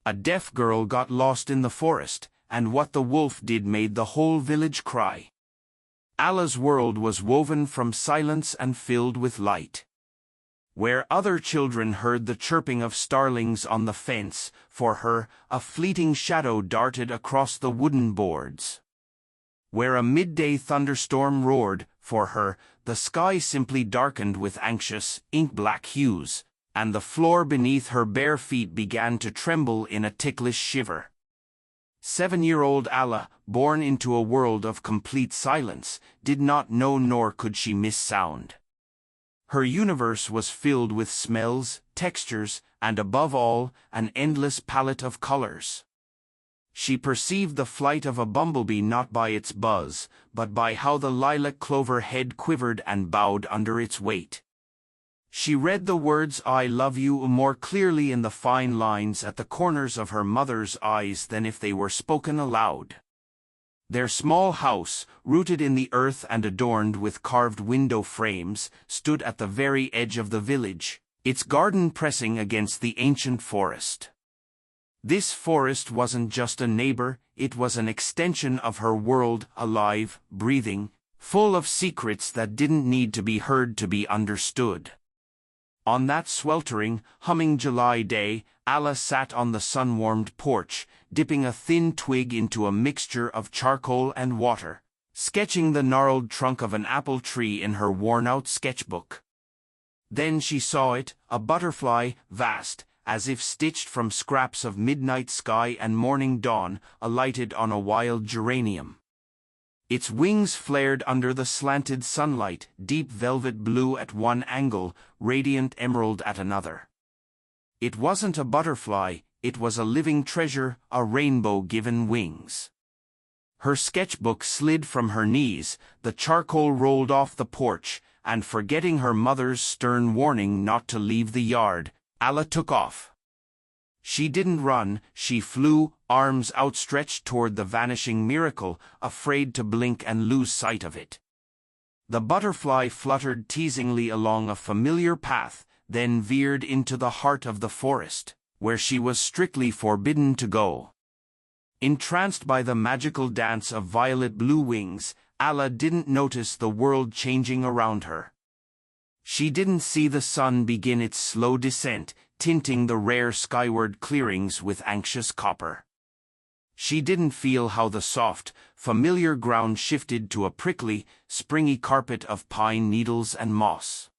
A deaf girl got lost in the forest, and what the wolf did made the whole village cry. Allah's world was woven from silence and filled with light. Where other children heard the chirping of starlings on the fence, for her, a fleeting shadow darted across the wooden boards. Where a midday thunderstorm roared, for her, the sky simply darkened with anxious, ink-black hues, and the floor beneath her bare feet began to tremble in a ticklish shiver. 7-year-old Allah, born into a world of complete silence, did not know nor could she miss sound. Her universe was filled with smells, textures, and above all, an endless palette of colors. She perceived the flight of a bumblebee not by its buzz, but by how the lilac clover head quivered and bowed under its weight. She read the words "I love you" more clearly in the fine lines at the corners of her mother's eyes than if they were spoken aloud. Their small house, rooted in the earth and adorned with carved window frames, stood at the very edge of the village, its garden pressing against the ancient forest. This forest wasn't just a neighbor, it was an extension of her world, alive, breathing, full of secrets that didn't need to be heard to be understood. On that sweltering, humming July day, Allah sat on the sun-warmed porch, dipping a thin twig into a mixture of charcoal and water, sketching the gnarled trunk of an apple tree in her worn-out sketchbook. Then she saw it, a butterfly, vast, as if stitched from scraps of midnight sky and morning dawn, alighted on a wild geranium. Its wings flared under the slanted sunlight, deep velvet blue at one angle, radiant emerald at another. It wasn't a butterfly, it was a living treasure, a rainbow given wings. Her sketchbook slid from her knees, the charcoal rolled off the porch, and forgetting her mother's stern warning not to leave the yard, Allah took off. She didn't run, she flew, arms outstretched toward the vanishing miracle, afraid to blink and lose sight of it. The butterfly fluttered teasingly along a familiar path, then veered into the heart of the forest, where she was strictly forbidden to go. Entranced by the magical dance of violet-blue wings, Allah didn't notice the world changing around her. She didn't see the sun begin its slow descent, tinting the rare skyward clearings with anxious copper. She didn't feel how the soft, familiar ground shifted to a prickly, springy carpet of pine needles and moss.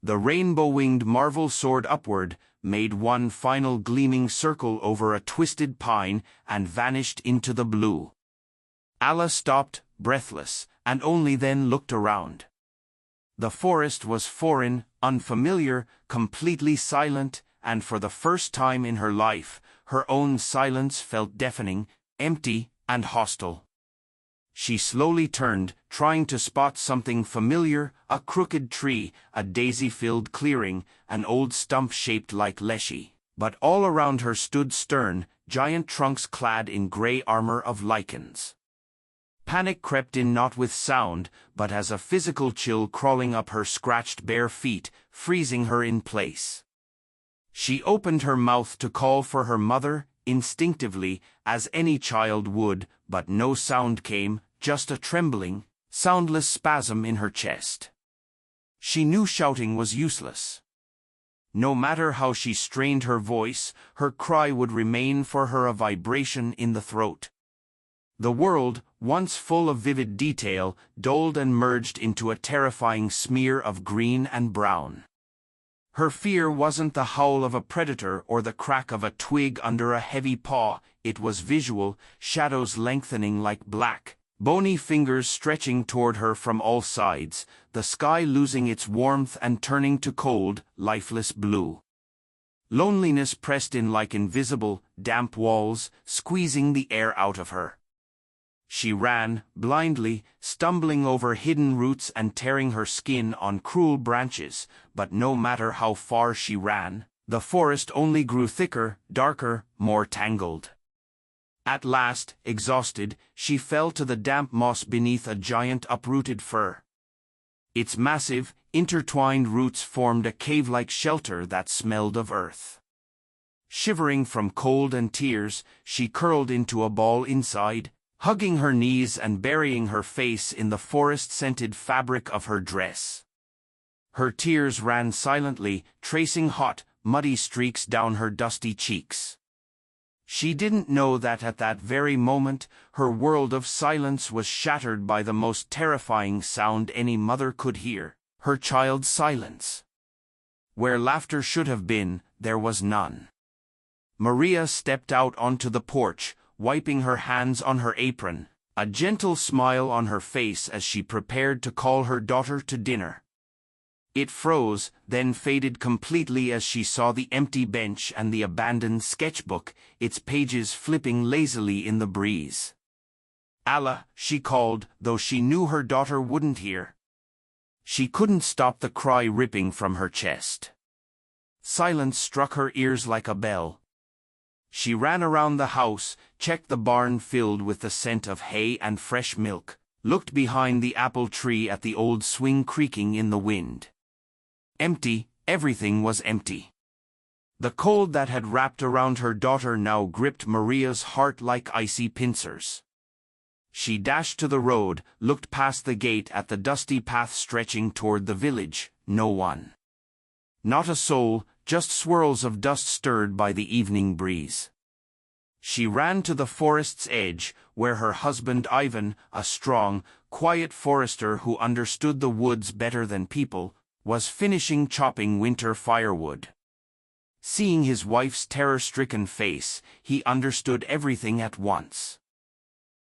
The rainbow-winged marvel soared upward, made one final gleaming circle over a twisted pine, and vanished into the blue. Allah stopped, breathless, and only then looked around. The forest was foreign, unfamiliar, completely silent, and for the first time in her life, her own silence felt deafening, empty, and hostile. She slowly turned, trying to spot something familiar, a crooked tree, a daisy-filled clearing, an old stump shaped like Leshy. But all around her stood stern, giant trunks clad in gray armor of lichens. Panic crept in not with sound, but as a physical chill crawling up her scratched bare feet, freezing her in place. She opened her mouth to call for her mother, instinctively, as any child would, but no sound came, just a trembling, soundless spasm in her chest. She knew shouting was useless. No matter how she strained her voice, her cry would remain for her a vibration in the throat. The world, once full of vivid detail, dulled and merged into a terrifying smear of green and brown. Her fear wasn't the howl of a predator or the crack of a twig under a heavy paw, it was visual, shadows lengthening like black, bony fingers stretching toward her from all sides, the sky losing its warmth and turning to cold, lifeless blue. Loneliness pressed in like invisible, damp walls, squeezing the air out of her. She ran, blindly, stumbling over hidden roots and tearing her skin on cruel branches, but no matter how far she ran, the forest only grew thicker, darker, more tangled. At last, exhausted, she fell to the damp moss beneath a giant uprooted fir. Its massive, intertwined roots formed a cave-like shelter that smelled of earth. Shivering from cold and tears, she curled into a ball inside, hugging her knees and burying her face in the forest-scented fabric of her dress. Her tears ran silently, tracing hot, muddy streaks down her dusty cheeks. She didn't know that at that very moment, her world of silence was shattered by the most terrifying sound any mother could hear, her child's silence. Where laughter should have been, there was none. Maria stepped out onto the porch, wiping her hands on her apron, a gentle smile on her face as she prepared to call her daughter to dinner. It froze, then faded completely as she saw the empty bench and the abandoned sketchbook, its pages flipping lazily in the breeze. "Allah," she called, though she knew her daughter wouldn't hear. She couldn't stop the cry ripping from her chest. Silence struck her ears like a bell. She ran around the house, checked the barn filled with the scent of hay and fresh milk, looked behind the apple tree at the old swing creaking in the wind. Empty, everything was empty. The cold that had wrapped around her daughter now gripped Maria's heart like icy pincers. She dashed to the road, looked past the gate at the dusty path stretching toward the village. No one. Not a soul, just swirls of dust stirred by the evening breeze. She ran to the forest's edge, where her husband Ivan, a strong, quiet forester who understood the woods better than people, was finishing chopping winter firewood. Seeing his wife's terror-stricken face, he understood everything at once.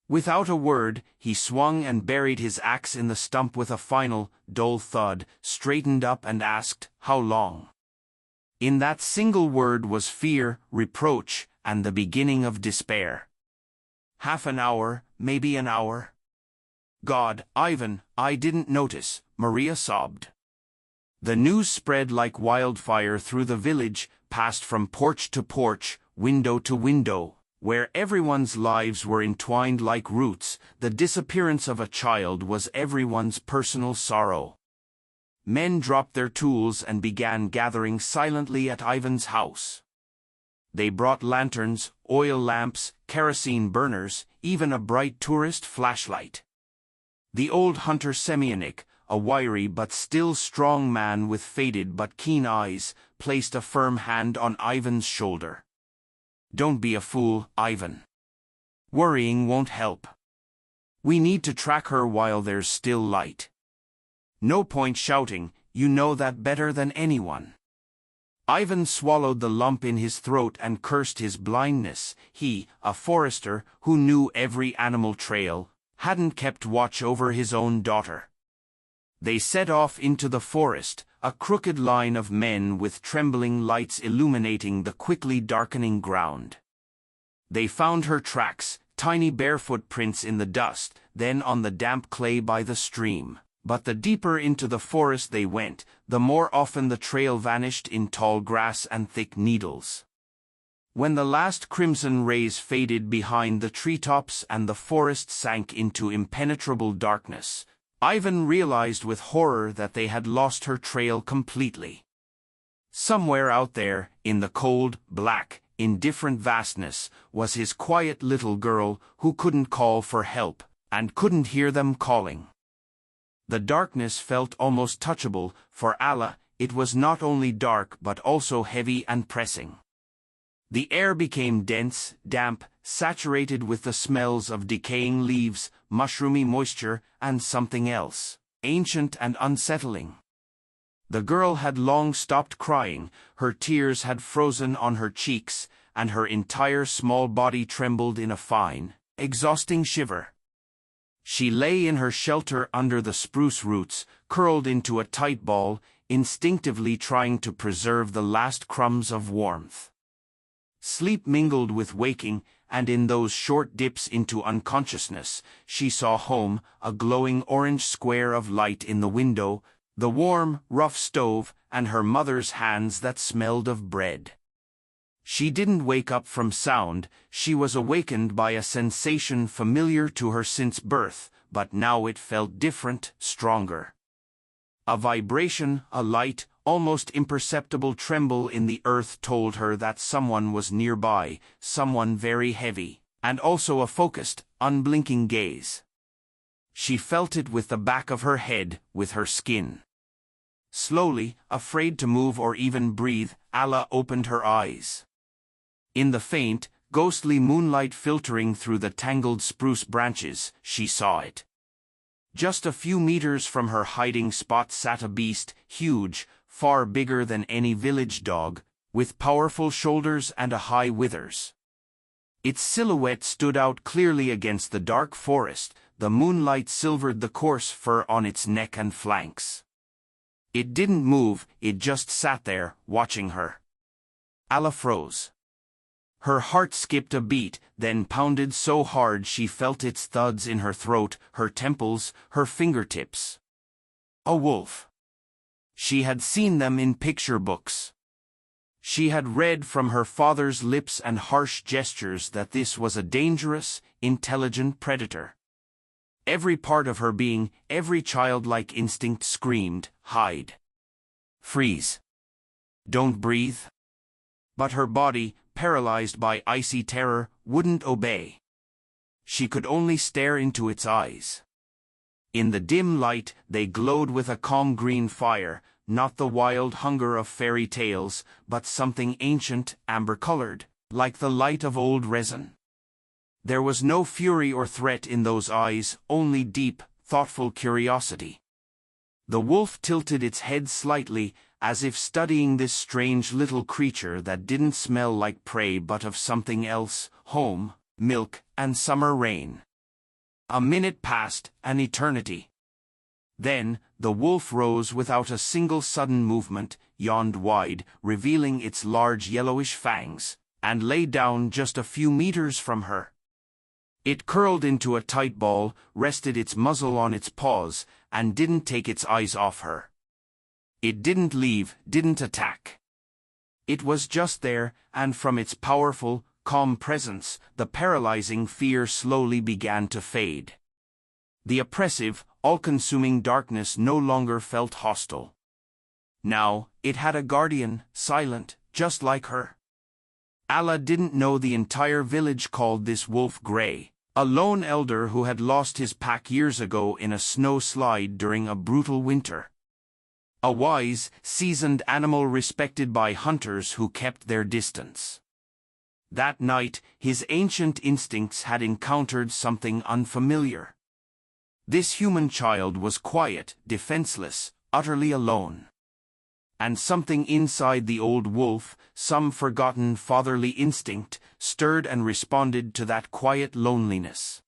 Without a word, he swung and buried his axe in the stump with a final, dull thud, straightened up and asked, "How long?" In that single word was fear, reproach, and the beginning of despair. "Half an hour, maybe an hour." "God, Ivan, I didn't notice," Maria sobbed. The news spread like wildfire through the village, passed from porch to porch, window to window, where everyone's lives were entwined like roots. The disappearance of a child was everyone's personal sorrow. Men dropped their tools and began gathering silently at Ivan's house. They brought lanterns, oil lamps, kerosene burners, even a bright tourist flashlight. The old hunter Semyonik, a wiry but still strong man with faded but keen eyes, placed a firm hand on Ivan's shoulder. "Don't be a fool, Ivan. Worrying won't help. We need to track her while there's still light. No point shouting, you know that better than anyone." Ivan swallowed the lump in his throat and cursed his blindness. He, a forester who knew every animal trail, hadn't kept watch over his own daughter. They set off into the forest, a crooked line of men with trembling lights illuminating the quickly darkening ground. They found her tracks, tiny barefoot prints in the dust, then on the damp clay by the stream. But the deeper into the forest they went, the more often the trail vanished in tall grass and thick needles. When the last crimson rays faded behind the treetops and the forest sank into impenetrable darkness, Ivan realized with horror that they had lost her trail completely. Somewhere out there, in the cold, black, indifferent vastness, was his quiet little girl who couldn't call for help, and couldn't hear them calling. The darkness felt almost touchable. For Allah, it was not only dark but also heavy and pressing. The air became dense, damp, saturated with the smells of decaying leaves, mushroomy moisture, and something else, ancient and unsettling. The girl had long stopped crying, her tears had frozen on her cheeks, and her entire small body trembled in a fine, exhausting shiver. She lay in her shelter under the spruce roots, curled into a tight ball, instinctively trying to preserve the last crumbs of warmth. Sleep mingled with waking, and in those short dips into unconsciousness, she saw home, a glowing orange square of light in the window, the warm, rough stove, and her mother's hands that smelled of bread. She didn't wake up from sound, she was awakened by a sensation familiar to her since birth, but now it felt different, stronger. A vibration, a light, almost imperceptible tremble in the earth told her that someone was nearby, someone very heavy, and also a focused, unblinking gaze. She felt it with the back of her head, with her skin. Slowly, afraid to move or even breathe, Alla opened her eyes. In the faint, ghostly moonlight filtering through the tangled spruce branches, she saw it. Just a few meters from her hiding spot sat a beast, huge, far bigger than any village dog, with powerful shoulders and a high withers. Its silhouette stood out clearly against the dark forest, the moonlight silvered the coarse fur on its neck and flanks. It didn't move, it just sat there, watching her. Alla froze. Her heart skipped a beat, then pounded so hard she felt its thuds in her throat, her temples, her fingertips. A wolf. She had seen them in picture books. She had read from her father's lips and harsh gestures that this was a dangerous, intelligent predator. Every part of her being, every childlike instinct screamed, hide. Freeze. Don't breathe. But her body, paralyzed by icy terror, wouldn't obey. She could only stare into its eyes. In the dim light, they glowed with a calm green fire, not the wild hunger of fairy tales, but something ancient, amber-colored, like the light of old resin. There was no fury or threat in those eyes, only deep, thoughtful curiosity. The wolf tilted its head slightly, as if studying this strange little creature that didn't smell like prey but of something else, home, milk, and summer rain. A minute passed, an eternity. Then, the wolf rose without a single sudden movement, yawned wide, revealing its large yellowish fangs, and lay down just a few meters from her. It curled into a tight ball, rested its muzzle on its paws, and didn't take its eyes off her. It didn't leave, didn't attack. It was just there, and from its powerful, calm presence, the paralyzing fear slowly began to fade. The oppressive, all-consuming darkness no longer felt hostile. Now, it had a guardian, silent, just like her. Alla didn't know the entire village called this wolf Grey, a lone elder who had lost his pack years ago in a snow slide during a brutal winter. A wise, seasoned animal respected by hunters who kept their distance. That night, his ancient instincts had encountered something unfamiliar. This human child was quiet, defenseless, utterly alone. And something inside the old wolf, some forgotten fatherly instinct, stirred and responded to that quiet loneliness.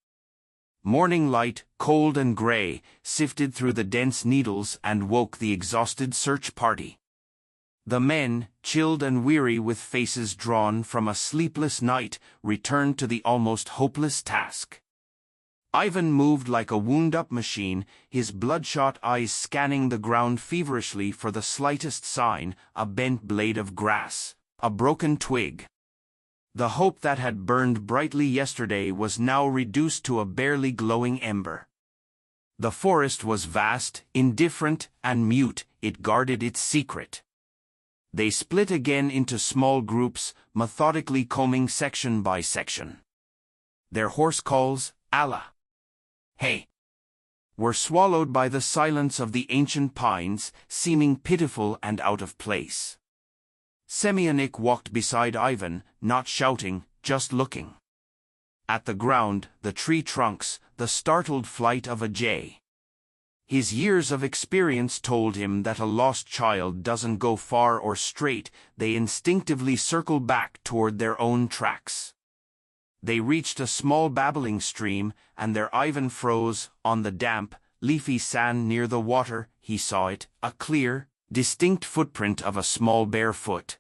Morning light, cold and gray, sifted through the dense needles and woke the exhausted search party. The men, chilled and weary with faces drawn from a sleepless night, returned to the almost hopeless task. Ivan moved like a wound-up machine, his bloodshot eyes scanning the ground feverishly for the slightest sign, a bent blade of grass, a broken twig. The hope that had burned brightly yesterday was now reduced to a barely glowing ember. The forest was vast, indifferent, and mute, it guarded its secret. They split again into small groups, methodically combing section by section. Their hoarse calls, Allah! Hey! Were swallowed by the silence of the ancient pines, seeming pitiful and out of place. Semyonik walked beside Ivan, not shouting, just looking. At the ground, the tree trunks, the startled flight of a jay. His years of experience told him that a lost child doesn't go far or straight, they instinctively circle back toward their own tracks. They reached a small babbling stream, and their Ivan froze. On the damp, leafy sand near the water, he saw it, a clear, distinct footprint of a small bare foot.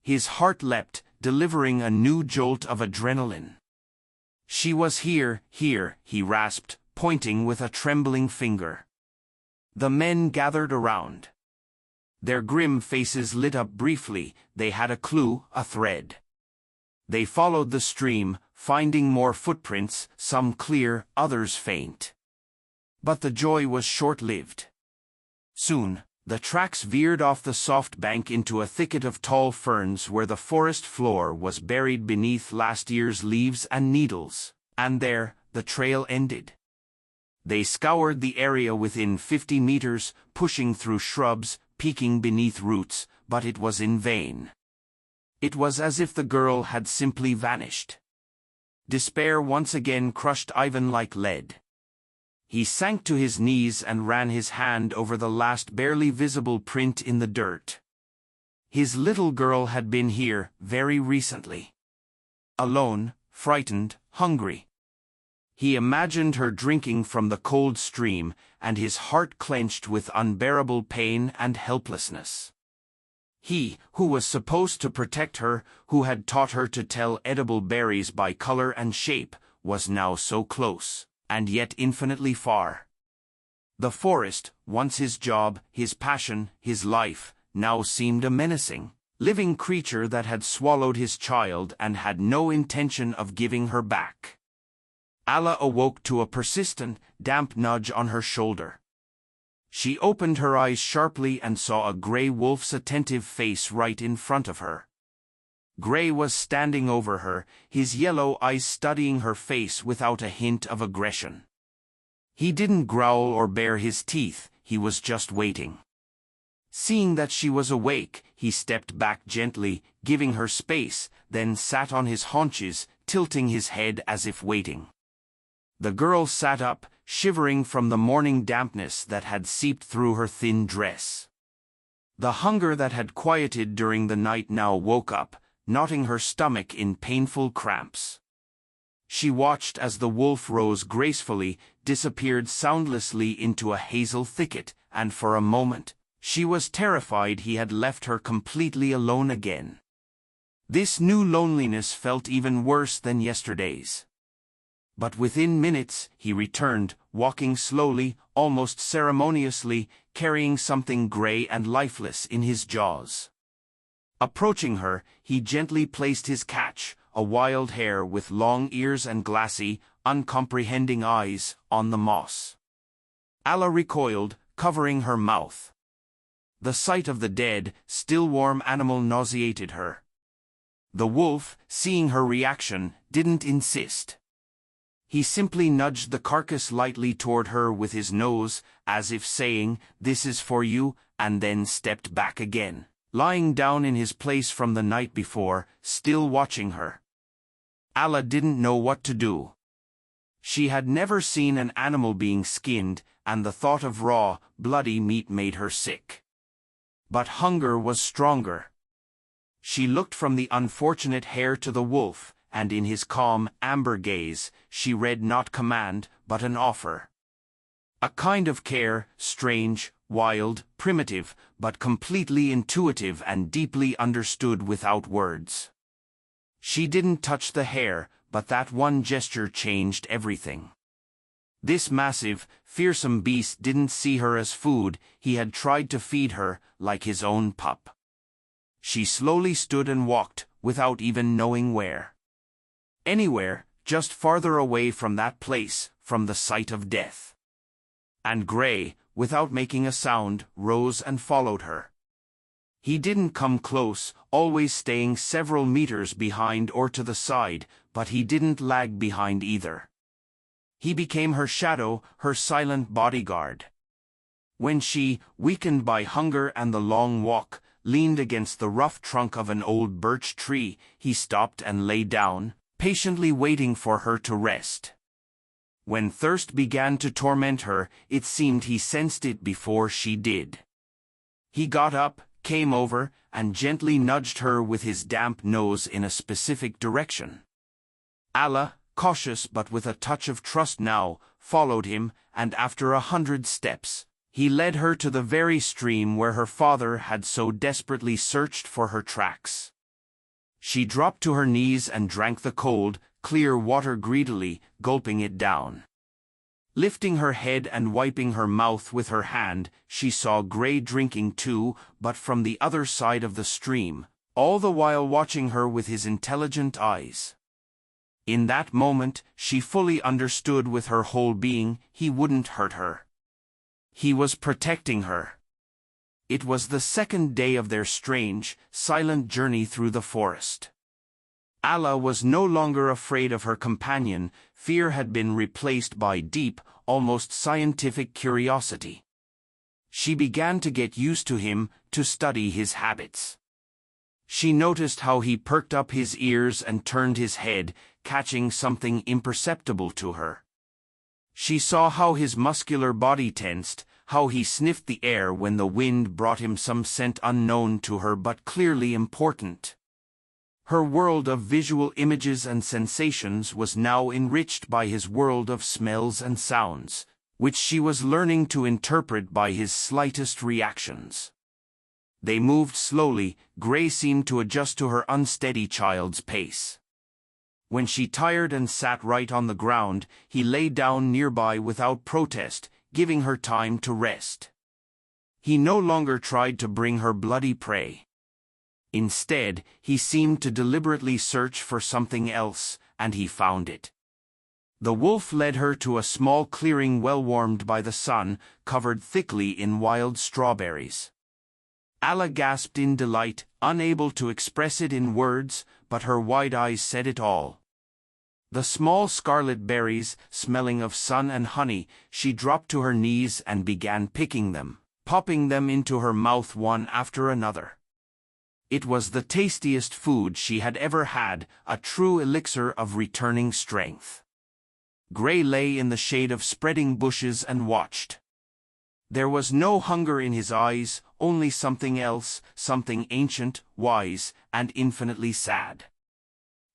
His heart leapt, delivering a new jolt of adrenaline. She was here, he rasped, pointing with a trembling finger. The men gathered around. Their grim faces lit up briefly, they had a clue, a thread. They followed the stream, finding more footprints, some clear, others faint. But the joy was short-lived. Soon, The tracks veered off the soft bank into a thicket of tall ferns where the forest floor was buried beneath last year's leaves and needles, and there, the trail ended. They scoured the area within 50 meters, pushing through shrubs, peeking beneath roots, but it was in vain. It was as if the girl had simply vanished. Despair once again crushed Ivan like lead. He sank to his knees and ran his hand over the last barely visible print in the dirt. His little girl had been here very recently. Alone, frightened, hungry. He imagined her drinking from the cold stream, and his heart clenched with unbearable pain and helplessness. He, who was supposed to protect her, who had taught her to tell edible berries by color and shape, was now so close, and yet infinitely far. The forest, once his job, his passion, his life, now seemed a menacing, living creature that had swallowed his child and had no intention of giving her back. Alla awoke to a persistent, damp nudge on her shoulder. She opened her eyes sharply and saw a gray wolf's attentive face right in front of her. Gray was standing over her, his yellow eyes studying her face without a hint of aggression. He didn't growl or bare his teeth, he was just waiting. Seeing that she was awake, he stepped back gently, giving her space, then sat on his haunches, tilting his head as if waiting. The girl sat up, shivering from the morning dampness that had seeped through her thin dress. The hunger that had quieted during the night now woke up, knotting her stomach in painful cramps. She watched as the wolf rose gracefully, disappeared soundlessly into a hazel thicket, and for a moment, she was terrified he had left her completely alone again. This new loneliness felt even worse than yesterday's. But within minutes, he returned, walking slowly, almost ceremoniously, carrying something gray and lifeless in his jaws. Approaching her, he gently placed his catch, a wild hare with long ears and glassy, uncomprehending eyes, on the moss. Alla recoiled, covering her mouth. The sight of the dead, still warm animal nauseated her. The wolf, seeing her reaction, didn't insist. He simply nudged the carcass lightly toward her with his nose, as if saying, "This is for you," and then stepped back again, lying down in his place from the night before, still watching her. Alla didn't know what to do. She had never seen an animal being skinned, and the thought of raw, bloody meat made her sick. But hunger was stronger. She looked from the unfortunate hare to the wolf, and in his calm, amber gaze, she read not command, but an offer. A kind of care, strange, wild, primitive, but completely intuitive and deeply understood without words. She didn't touch the hare, but that one gesture changed everything. This massive, fearsome beast didn't see her as food, he had tried to feed her, like his own pup. She slowly stood and walked, without even knowing where. Anywhere, just farther away from that place, from the sight of death. And Gray, without making a sound, rose and followed her. He didn't come close, always staying several meters behind or to the side, but he didn't lag behind either. He became her shadow, her silent bodyguard. When she, weakened by hunger and the long walk, leaned against the rough trunk of an old birch tree, he stopped and lay down, patiently waiting for her to rest. When thirst began to torment her, it seemed he sensed it before she did. He got up, came over, and gently nudged her with his damp nose in a specific direction. Alla, cautious but with a touch of trust now, followed him, and after 100 steps, he led her to the very stream where her father had so desperately searched for her tracks. She dropped to her knees and drank the cold, clear water greedily, gulping it down. Lifting her head and wiping her mouth with her hand, she saw Gray drinking too, but from the other side of the stream, all the while watching her with his intelligent eyes. In that moment, she fully understood with her whole being, he wouldn't hurt her. He was protecting her. It was the second day of their strange, silent journey through the forest. Alla was no longer afraid of her companion. Fear had been replaced by deep, almost scientific curiosity. She began to get used to him, to study his habits. She noticed how he perked up his ears and turned his head, catching something imperceptible to her. She saw how his muscular body tensed, how he sniffed the air when the wind brought him some scent unknown to her but clearly important. Her world of visual images and sensations was now enriched by his world of smells and sounds, which she was learning to interpret by his slightest reactions. They moved slowly. Gray seemed to adjust to her unsteady child's pace. When she tired and sat right on the ground, he lay down nearby without protest, giving her time to rest. He no longer tried to bring her bloody prey. Instead, he seemed to deliberately search for something else, and he found it. The wolf led her to a small clearing well warmed by the sun, covered thickly in wild strawberries. Alla gasped in delight, unable to express it in words, but her wide eyes said it all. The small scarlet berries, smelling of sun and honey, she dropped to her knees and began picking them, popping them into her mouth one after another. It was the tastiest food she had ever had, a true elixir of returning strength. Gray lay in the shade of spreading bushes and watched. There was no hunger in his eyes, only something else, something ancient, wise, and infinitely sad.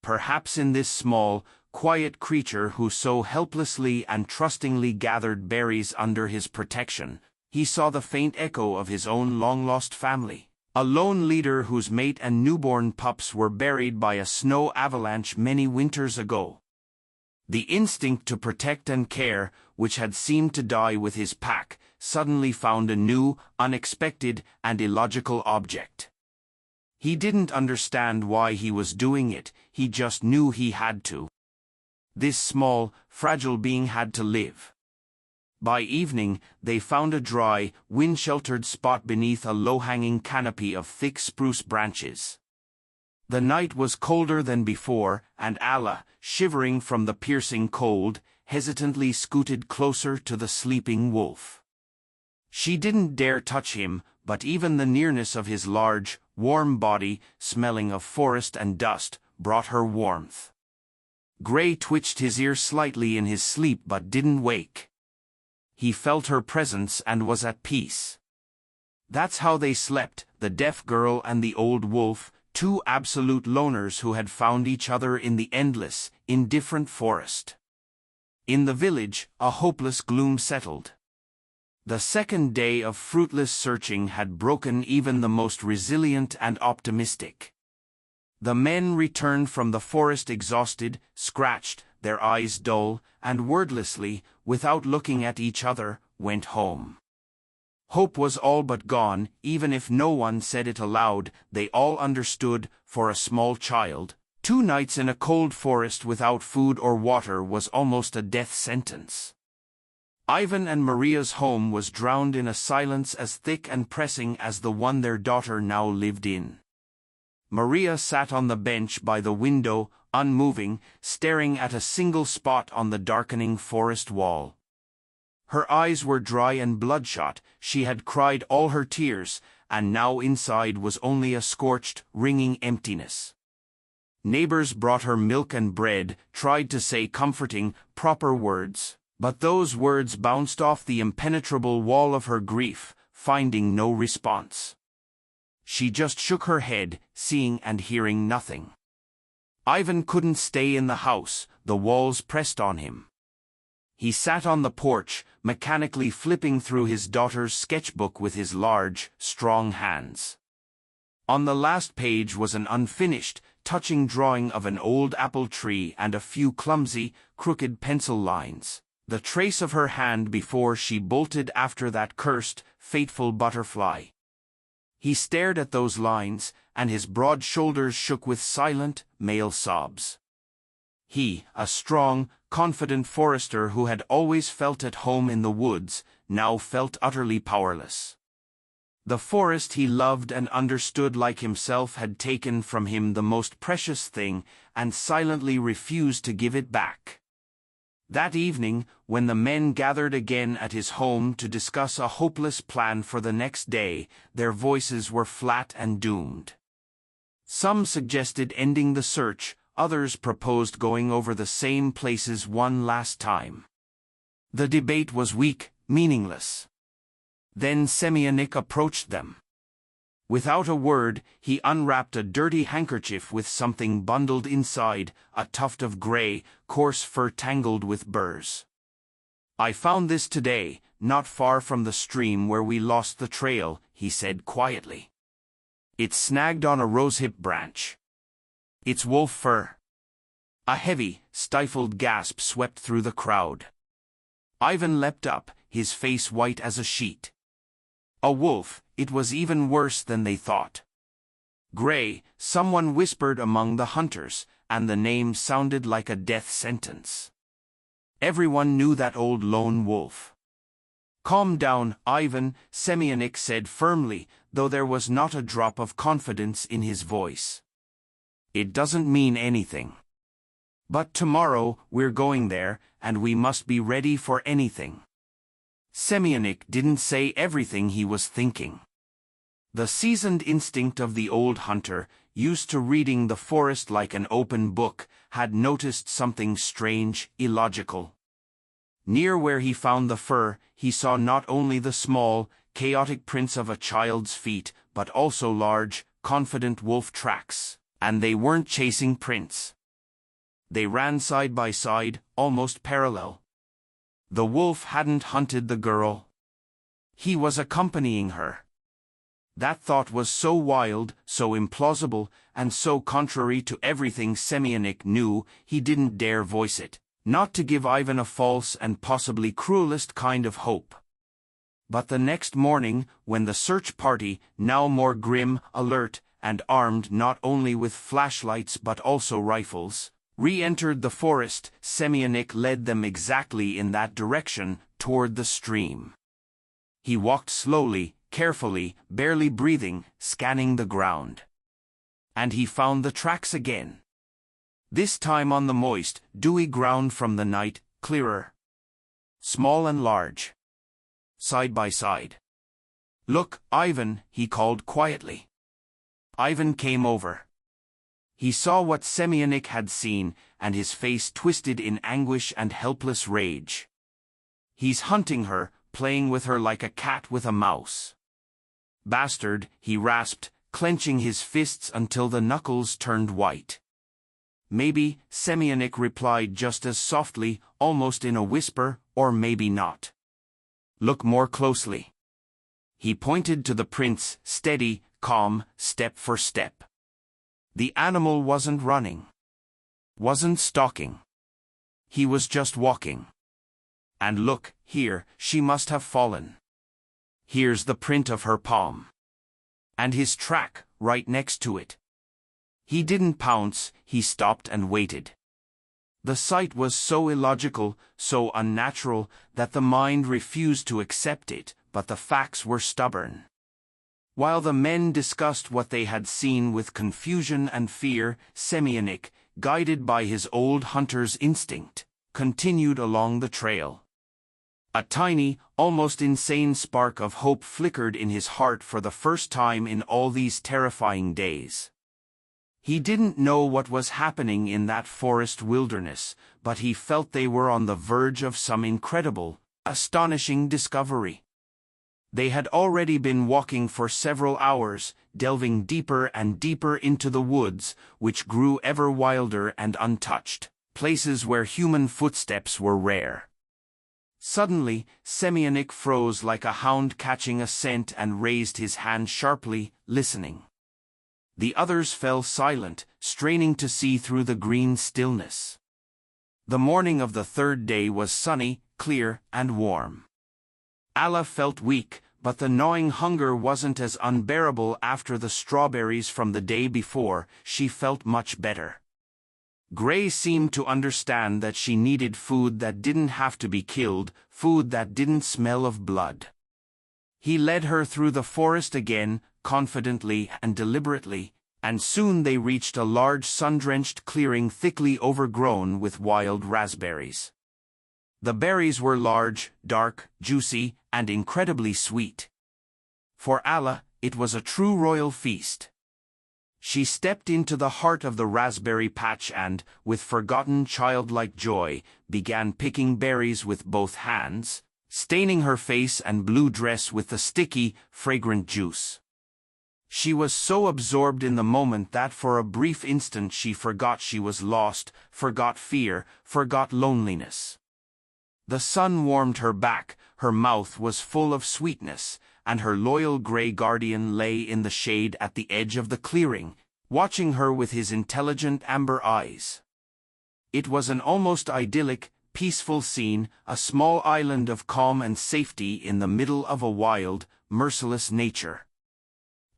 Perhaps in this small, quiet creature who so helplessly and trustingly gathered berries under his protection, he saw the faint echo of his own long-lost family, a lone leader whose mate and newborn pups were buried by a snow avalanche many winters ago. The instinct to protect and care, which had seemed to die with his pack, suddenly found a new, unexpected, and illogical object. He didn't understand why he was doing it, he just knew he had to. This small, fragile being had to live. By evening, they found a dry, wind-sheltered spot beneath a low-hanging canopy of thick spruce branches. The night was colder than before, and Alla, shivering from the piercing cold, hesitantly scooted closer to the sleeping wolf. She didn't dare touch him, but even the nearness of his large, warm body, smelling of forest and dust, brought her warmth. Gray twitched his ear slightly in his sleep but didn't wake. He felt her presence and was at peace. That's how they slept, the deaf girl and the old wolf, two absolute loners who had found each other in the endless, indifferent forest. In the village, a hopeless gloom settled. The second day of fruitless searching had broken even the most resilient and optimistic. The men returned from the forest exhausted, scratched, their eyes dull, and wordlessly, without looking at each other, went home. Hope was all but gone. Even if no one said it aloud, they all understood. For a small child, 2 nights in a cold forest without food or water was almost a death sentence. Ivan and Maria's home was drowned in a silence as thick and pressing as the one their daughter now lived in. Maria sat on the bench by the window, unmoving, staring at a single spot on the darkening forest wall. Her eyes were dry and bloodshot. She had cried all her tears, and now inside was only a scorched, ringing emptiness. Neighbors brought her milk and bread, tried to say comforting, proper words, but those words bounced off the impenetrable wall of her grief, finding no response. She just shook her head, seeing and hearing nothing. Ivan couldn't stay in the house, the walls pressed on him. He sat on the porch, mechanically flipping through his daughter's sketchbook with his large, strong hands. On the last page was an unfinished, touching drawing of an old apple tree and a few clumsy, crooked pencil lines, the trace of her hand before she bolted after that cursed, fateful butterfly. He stared at those lines, and his broad shoulders shook with silent, male sobs. He, a strong, confident forester who had always felt at home in the woods, now felt utterly powerless. The forest he loved and understood like himself had taken from him the most precious thing and silently refused to give it back. That evening, when the men gathered again at his home to discuss a hopeless plan for the next day, their voices were flat and doomed. Some suggested ending the search, others proposed going over the same places one last time. The debate was weak, meaningless. Then Semyonik approached them. Without a word, he unwrapped a dirty handkerchief with something bundled inside, a tuft of gray, coarse fur tangled with burrs. "I found this today, not far from the stream where we lost the trail," he said quietly. "It's snagged on a rosehip branch. It's wolf fur." A heavy, stifled gasp swept through the crowd. Ivan leapt up, his face white as a sheet. A wolf, it was even worse than they thought. "Gray," someone whispered among the hunters, and the name sounded like a death sentence. Everyone knew that old lone wolf. "Calm down, Ivan," Semyonik said firmly, though there was not a drop of confidence in his voice. "It doesn't mean anything. But tomorrow we're going there, and we must be ready for anything." Semyonik didn't say everything he was thinking. The seasoned instinct of the old hunter, used to reading the forest like an open book, had noticed something strange, illogical. Near where he found the fur, he saw not only the small, chaotic prints of a child's feet, but also large, confident wolf tracks, and they weren't chasing prints. They ran side by side, almost parallel. The wolf hadn't hunted the girl. He was accompanying her. That thought was so wild, so implausible, and so contrary to everything Semyonik knew, he didn't dare voice it, not to give Ivan a false and possibly cruelest kind of hope. But the next morning, when the search party, now more grim, alert, and armed not only with flashlights but also rifles, re-entered the forest, Semyonik led them exactly in that direction, toward the stream. He walked slowly, carefully, barely breathing, scanning the ground. And he found the tracks again. This time on the moist, dewy ground from the night, clearer. Small and large. Side by side. "Look, Ivan," he called quietly. Ivan came over. He saw what Semyonik had seen, and his face twisted in anguish and helpless rage. "He's hunting her, playing with her like a cat with a mouse." "Bastard," he rasped, clenching his fists until the knuckles turned white. "Maybe," Semyonik replied just as softly, almost in a whisper, "or maybe not. Look more closely." He pointed to the prints, steady, calm, step for step. The animal wasn't running. Wasn't stalking. He was just walking. "And look, here, she must have fallen. Here's the print of her palm. And his track, right next to it." He didn't pounce, he stopped and waited. The sight was so illogical, so unnatural, that the mind refused to accept it, but the facts were stubborn. While the men discussed what they had seen with confusion and fear, Semyonik, guided by his old hunter's instinct, continued along the trail. A tiny, almost insane spark of hope flickered in his heart for the first time in all these terrifying days. He didn't know what was happening in that forest wilderness, but he felt they were on the verge of some incredible, astonishing discovery. They had already been walking for several hours, delving deeper and deeper into the woods, which grew ever wilder and untouched, places where human footsteps were rare. Suddenly, Semyonik froze like a hound catching a scent and raised his hand sharply, listening. The others fell silent, straining to see through the green stillness. The morning of the third day was sunny, clear, and warm. Alla felt weak, but the gnawing hunger wasn't as unbearable after the strawberries from the day before. She felt much better. Gray seemed to understand that she needed food that didn't have to be killed, food that didn't smell of blood. He led her through the forest again, confidently and deliberately, and soon they reached a large sun-drenched clearing thickly overgrown with wild raspberries. The berries were large, dark, juicy, and incredibly sweet. For Alla, it was a true royal feast. She stepped into the heart of the raspberry patch and, with forgotten childlike joy, began picking berries with both hands, staining her face and blue dress with the sticky, fragrant juice. She was so absorbed in the moment that for a brief instant she forgot she was lost, forgot fear, forgot loneliness. The sun warmed her back, her mouth was full of sweetness, and her loyal gray guardian lay in the shade at the edge of the clearing, watching her with his intelligent amber eyes. It was an almost idyllic, peaceful scene, a small island of calm and safety in the middle of a wild, merciless nature.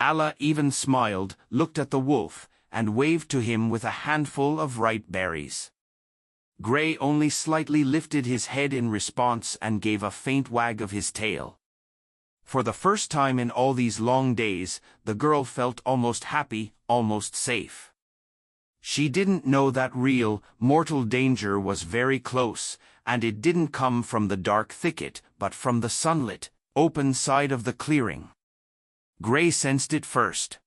Alla even smiled, looked at the wolf, and waved to him with a handful of ripe berries. Gray only slightly lifted his head in response and gave a faint wag of his tail. For the first time in all these long days, the girl felt almost happy, almost safe. She didn't know that real, mortal danger was very close, and it didn't come from the dark thicket, but from the sunlit, open side of the clearing. Gray sensed it first.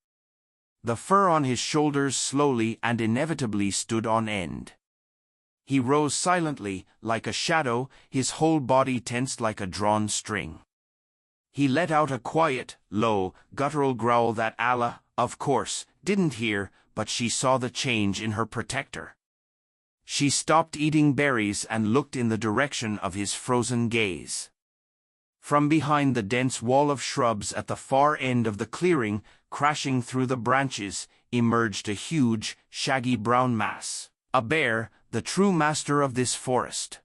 The fur on his shoulders slowly and inevitably stood on end. He rose silently, like a shadow, his whole body tensed like a drawn string. He let out a quiet, low, guttural growl that Alla, of course, didn't hear, but she saw the change in her protector. She stopped eating berries and looked in the direction of his frozen gaze. From behind the dense wall of shrubs at the far end of the clearing, crashing through the branches, emerged a huge, shaggy brown mass. A bear, the true master of this forest.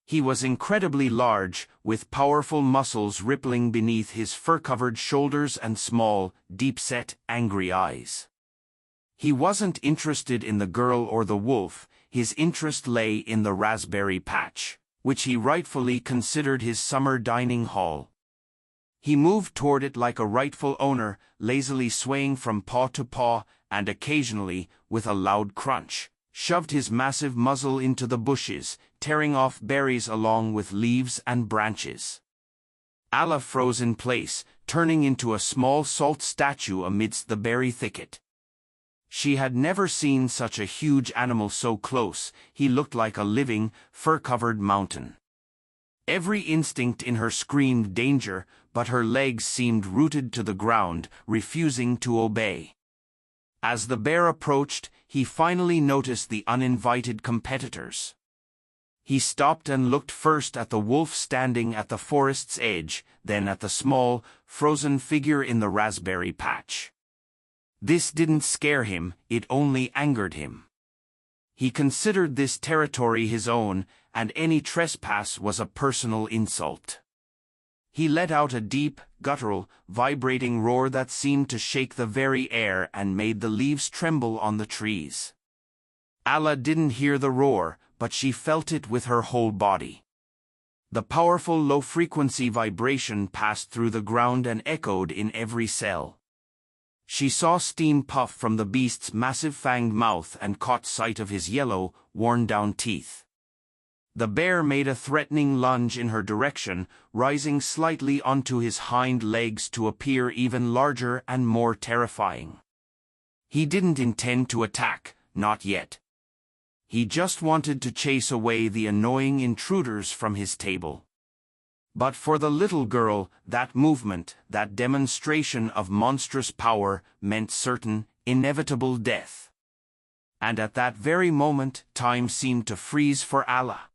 He was incredibly large, with powerful muscles rippling beneath his fur-covered shoulders and small, deep-set, angry eyes. He wasn't interested in the girl or the wolf, his interest lay in the raspberry patch, which he rightfully considered his summer dining hall. He moved toward it like a rightful owner, lazily swaying from paw to paw, and occasionally, with a loud crunch, shoved his massive muzzle into the bushes, tearing off berries along with leaves and branches. Alla froze in place, turning into a small salt statue amidst the berry thicket. She had never seen such a huge animal so close. He looked like a living, fur-covered mountain. Every instinct in her screamed danger, but her legs seemed rooted to the ground, refusing to obey. As the bear approached, he finally noticed the uninvited competitors. He stopped and looked first at the wolf standing at the forest's edge, then at the small, frozen figure in the raspberry patch. This didn't scare him, it only angered him. He considered this territory his own, and any trespass was a personal insult. He let out a deep, guttural, vibrating roar that seemed to shake the very air and made the leaves tremble on the trees. Alla didn't hear the roar, but she felt it with her whole body. The powerful low-frequency vibration passed through the ground and echoed in every cell. She saw steam puff from the beast's massive fanged mouth and caught sight of his yellow, worn-down teeth. The bear made a threatening lunge in her direction, rising slightly onto his hind legs to appear even larger and more terrifying. He didn't intend to attack, not yet. He just wanted to chase away the annoying intruders from his table. But for the little girl, that movement, that demonstration of monstrous power, meant certain, inevitable death. And at that very moment, time seemed to freeze for Alla.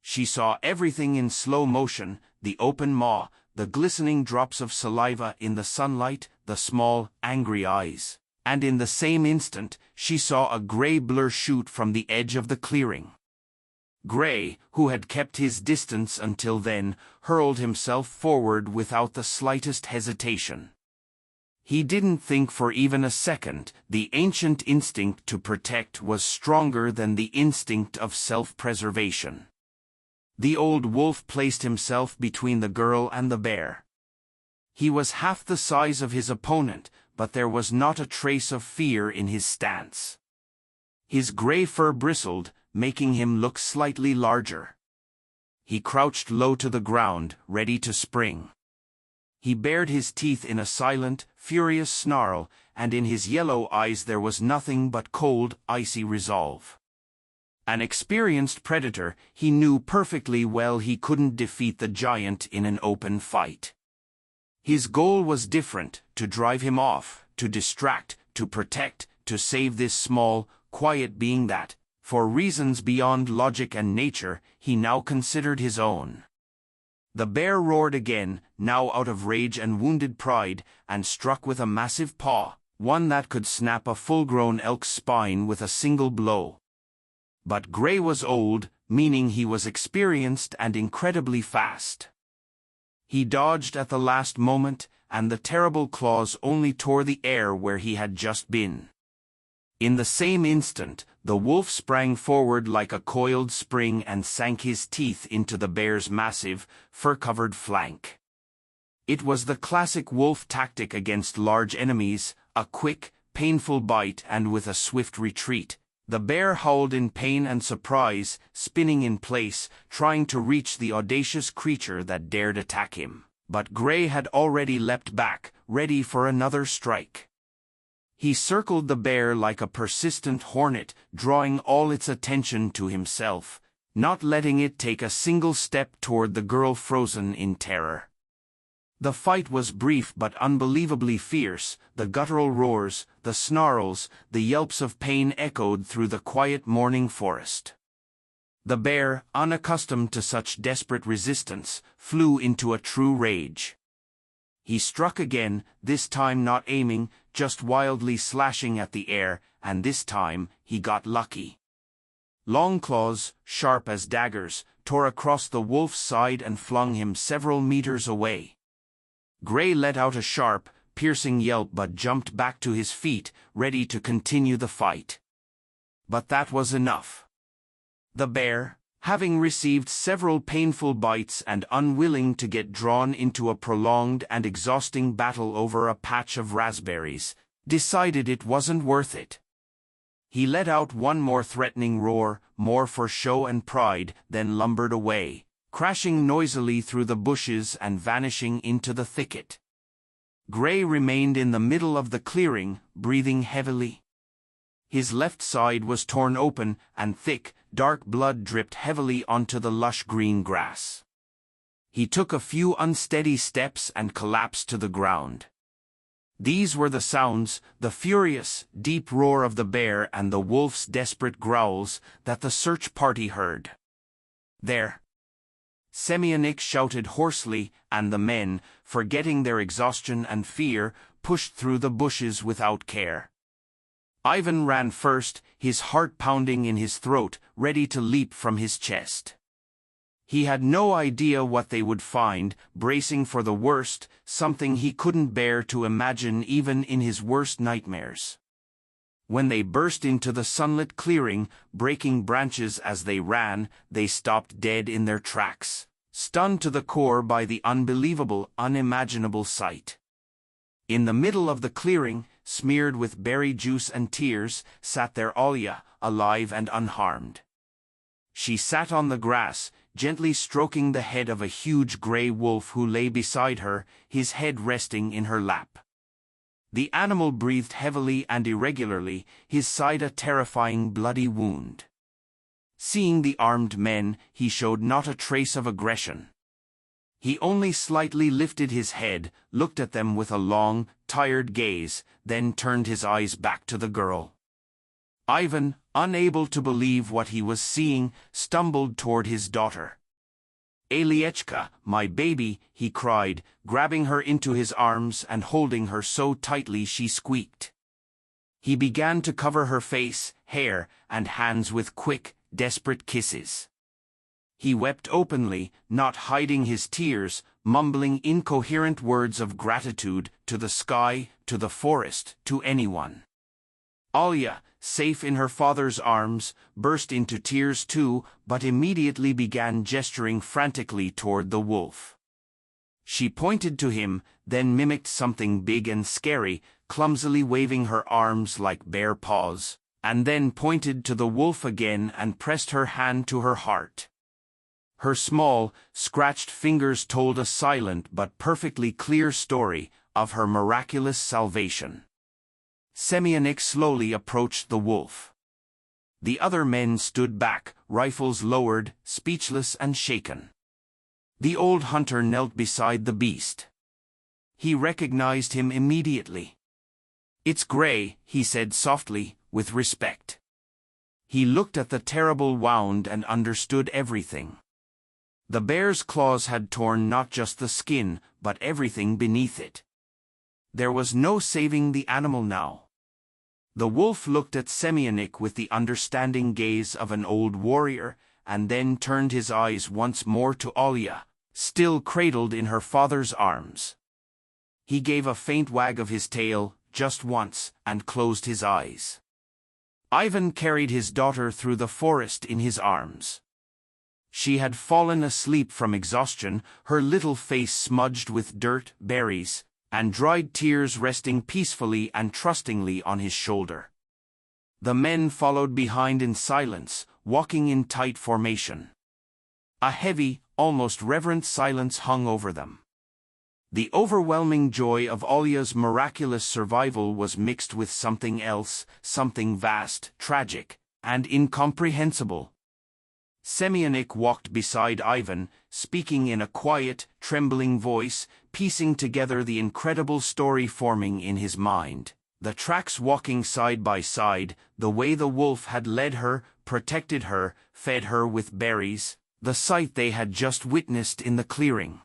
She saw everything in slow motion, the open maw, the glistening drops of saliva in the sunlight, the small, angry eyes. And in the same instant, she saw a gray blur shoot from the edge of the clearing. Gray, who had kept his distance until then, hurled himself forward without the slightest hesitation. He didn't think for even a second. The ancient instinct to protect was stronger than the instinct of self-preservation. The old wolf placed himself between the girl and the bear. He was half the size of his opponent, but there was not a trace of fear in his stance. His gray fur bristled, making him look slightly larger. He crouched low to the ground, ready to spring. He bared his teeth in a silent, furious snarl, and in his yellow eyes there was nothing but cold, icy resolve. An experienced predator, he knew perfectly well he couldn't defeat the giant in an open fight. His goal was different: to drive him off, to distract, to protect, to save this small, quiet being that, for reasons beyond logic and nature, he now considered his own. The bear roared again, now out of rage and wounded pride, and struck with a massive paw, one that could snap a full-grown elk's spine with a single blow. But Gray was old, meaning he was experienced and incredibly fast. He dodged at the last moment, and the terrible claws only tore the air where he had just been. In the same instant, the wolf sprang forward like a coiled spring and sank his teeth into the bear's massive, fur-covered flank. It was the classic wolf tactic against large enemies: a quick, painful bite and with a swift retreat. The bear howled in pain and surprise, spinning in place, trying to reach the audacious creature that dared attack him. But Gray had already leapt back, ready for another strike. He circled the bear like a persistent hornet, drawing all its attention to himself, not letting it take a single step toward the girl frozen in terror. The fight was brief but unbelievably fierce. The guttural roars, the snarls, the yelps of pain echoed through the quiet morning forest. The bear, unaccustomed to such desperate resistance, flew into a true rage. He struck again, this time not aiming, just wildly slashing at the air, and this time he got lucky. Long claws, sharp as daggers, tore across the wolf's side and flung him several meters away. Gray let out a sharp, piercing yelp but jumped back to his feet, ready to continue the fight. But that was enough. The bear, having received several painful bites and unwilling to get drawn into a prolonged and exhausting battle over a patch of raspberries, decided it wasn't worth it. He let out one more threatening roar, more for show and pride, then lumbered away, crashing noisily through the bushes and vanishing into the thicket. Gray remained in the middle of the clearing, breathing heavily. His left side was torn open, and thick, dark blood dripped heavily onto the lush green grass. He took a few unsteady steps and collapsed to the ground. These were the sounds, the furious, deep roar of the bear and the wolf's desperate growls, that the search party heard. "There!" Semyonik shouted hoarsely, and the men, forgetting their exhaustion and fear, pushed through the bushes without care. Ivan ran first, his heart pounding in his throat, ready to leap from his chest. He had no idea what they would find, bracing for the worst, something he couldn't bear to imagine even in his worst nightmares. When they burst into the sunlit clearing, breaking branches as they ran, they stopped dead in their tracks, stunned to the core by the unbelievable, unimaginable sight. In the middle of the clearing, smeared with berry juice and tears, sat their Alya, alive and unharmed. She sat on the grass, gently stroking the head of a huge gray wolf who lay beside her, his head resting in her lap. The animal breathed heavily and irregularly, his side a terrifying bloody wound. Seeing the armed men, he showed not a trace of aggression. He only slightly lifted his head, looked at them with a long, tired gaze, then turned his eyes back to the girl. Ivan, unable to believe what he was seeing, stumbled toward his daughter. "Aliechka, my baby," he cried, grabbing her into his arms and holding her so tightly she squeaked. He began to cover her face, hair, and hands with quick, desperate kisses. He wept openly, not hiding his tears, mumbling incoherent words of gratitude to the sky, to the forest, to anyone. Alya, safe in her father's arms, burst into tears too, but immediately began gesturing frantically toward the wolf. She pointed to him, then mimicked something big and scary, clumsily waving her arms like bare paws, and then pointed to the wolf again and pressed her hand to her heart. Her small, scratched fingers told a silent but perfectly clear story of her miraculous salvation. Semyonik slowly approached the wolf. The other men stood back, rifles lowered, speechless and shaken. The old hunter knelt beside the beast. He recognized him immediately. "It's Gray," he said softly, with respect. He looked at the terrible wound and understood everything. The bear's claws had torn not just the skin, but everything beneath it. There was no saving the animal now. The wolf looked at Semyonik with the understanding gaze of an old warrior, and then turned his eyes once more to Olya, still cradled in her father's arms. He gave a faint wag of his tail, just once, and closed his eyes. Ivan carried his daughter through the forest in his arms. She had fallen asleep from exhaustion, her little face smudged with dirt, berries, and dried tears resting peacefully and trustingly on his shoulder. The men followed behind in silence, walking in tight formation. A heavy, almost reverent silence hung over them. The overwhelming joy of Olya's miraculous survival was mixed with something else, something vast, tragic, and incomprehensible. Semyonik walked beside Ivan, speaking in a quiet, trembling voice, piecing together the incredible story forming in his mind. The tracks walking side by side, the way the wolf had led her, protected her, fed her with berries, the sight they had just witnessed in the clearing.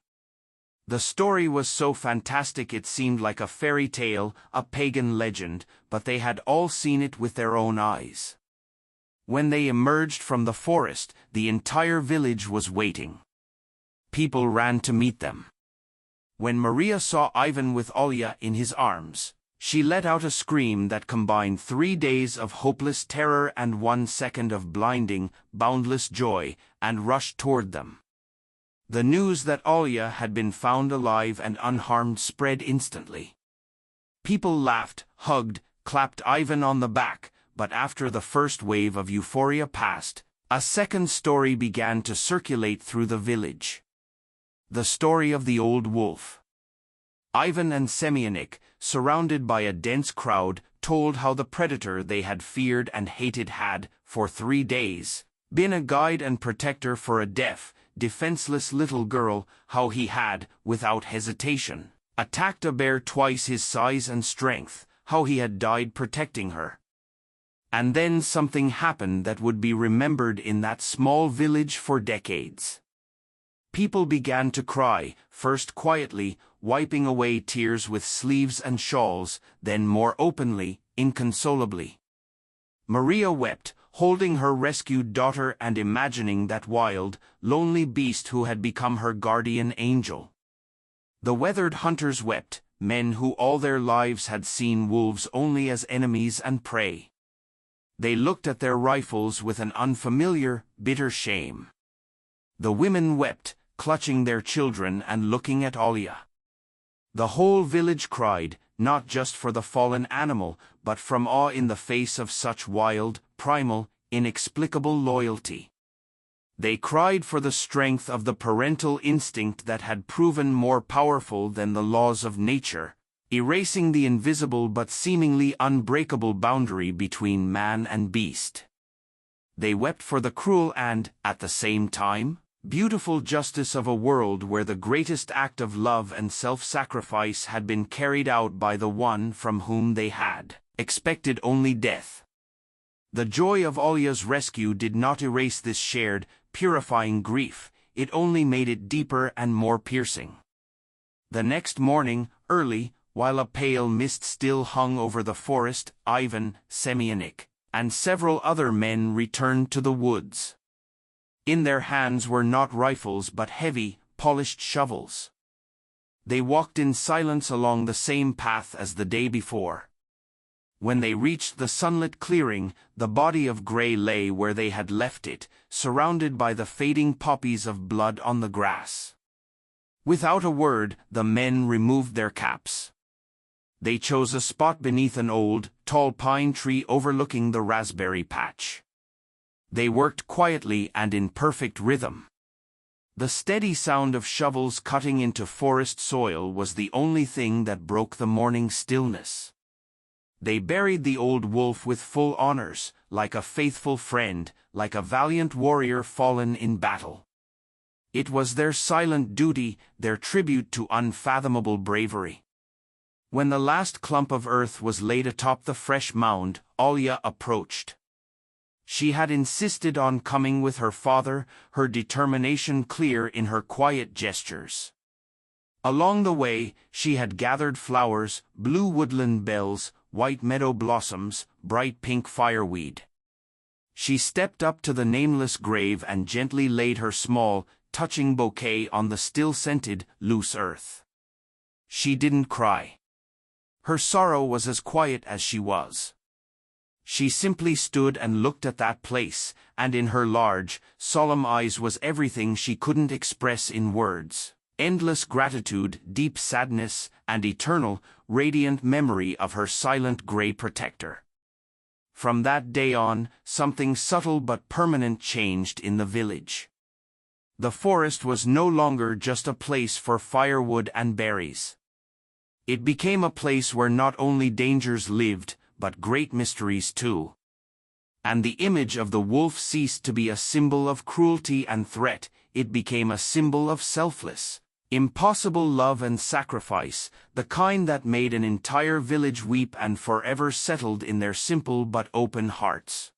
The story was so fantastic it seemed like a fairy tale, a pagan legend, but they had all seen it with their own eyes. When they emerged from the forest, the entire village was waiting. People ran to meet them. When Maria saw Ivan with Olya in his arms, she let out a scream that combined 3 days of hopeless terror and 1 second of blinding, boundless joy, and rushed toward them. The news that Olya had been found alive and unharmed spread instantly. People laughed, hugged, clapped Ivan on the back, but after the first wave of euphoria passed, a second story began to circulate through the village. The story of the old wolf. Ivan and Semyonik, surrounded by a dense crowd, told how the predator they had feared and hated had, for 3 days, been a guide and protector for a deaf, defenseless little girl, how he had, without hesitation, attacked a bear twice his size and strength, how he had died protecting her. And then something happened that would be remembered in that small village for decades. People began to cry, first quietly, wiping away tears with sleeves and shawls, then more openly, inconsolably. Maria wept, holding her rescued daughter and imagining that wild, lonely beast who had become her guardian angel. The weathered hunters wept, men who all their lives had seen wolves only as enemies and prey. They looked at their rifles with an unfamiliar, bitter shame. The women wept, clutching their children and looking at Olya. The whole village cried, not just for the fallen animal, but from awe in the face of such wild, primal, inexplicable loyalty. They cried for the strength of the parental instinct that had proven more powerful than the laws of nature, erasing the invisible but seemingly unbreakable boundary between man and beast. They wept for the cruel and, at the same time, beautiful justice of a world where the greatest act of love and self-sacrifice had been carried out by the one from whom they had expected only death. The joy of Olya's rescue did not erase this shared, purifying grief, it only made it deeper and more piercing. The next morning, early, while a pale mist still hung over the forest, Ivan, Semyonik, and several other men returned to the woods. In their hands were not rifles but heavy, polished shovels. They walked in silence along the same path as the day before. When they reached the sunlit clearing, the body of Gray lay where they had left it, surrounded by the fading poppies of blood on the grass. Without a word, the men removed their caps. They chose a spot beneath an old, tall pine tree overlooking the raspberry patch. They worked quietly and in perfect rhythm. The steady sound of shovels cutting into forest soil was the only thing that broke the morning stillness. They buried the old wolf with full honors, like a faithful friend, like a valiant warrior fallen in battle. It was their silent duty, their tribute to unfathomable bravery. When the last clump of earth was laid atop the fresh mound, Alia approached. She had insisted on coming with her father, her determination clear in her quiet gestures. Along the way, she had gathered flowers, blue woodland bells, white meadow blossoms, bright pink fireweed. She stepped up to the nameless grave and gently laid her small, touching bouquet on the still-scented, loose earth. She didn't cry. Her sorrow was as quiet as she was. She simply stood and looked at that place, and in her large, solemn eyes was everything she couldn't express in words. Endless gratitude, deep sadness, and eternal, radiant memory of her silent gray protector. From that day on, something subtle but permanent changed in the village. The forest was no longer just a place for firewood and berries. It became a place where not only dangers lived, but great mysteries too. And the image of the wolf ceased to be a symbol of cruelty and threat, it became a symbol of selfless, impossible love and sacrifice, the kind that made an entire village weep and forever settled in their simple but open hearts.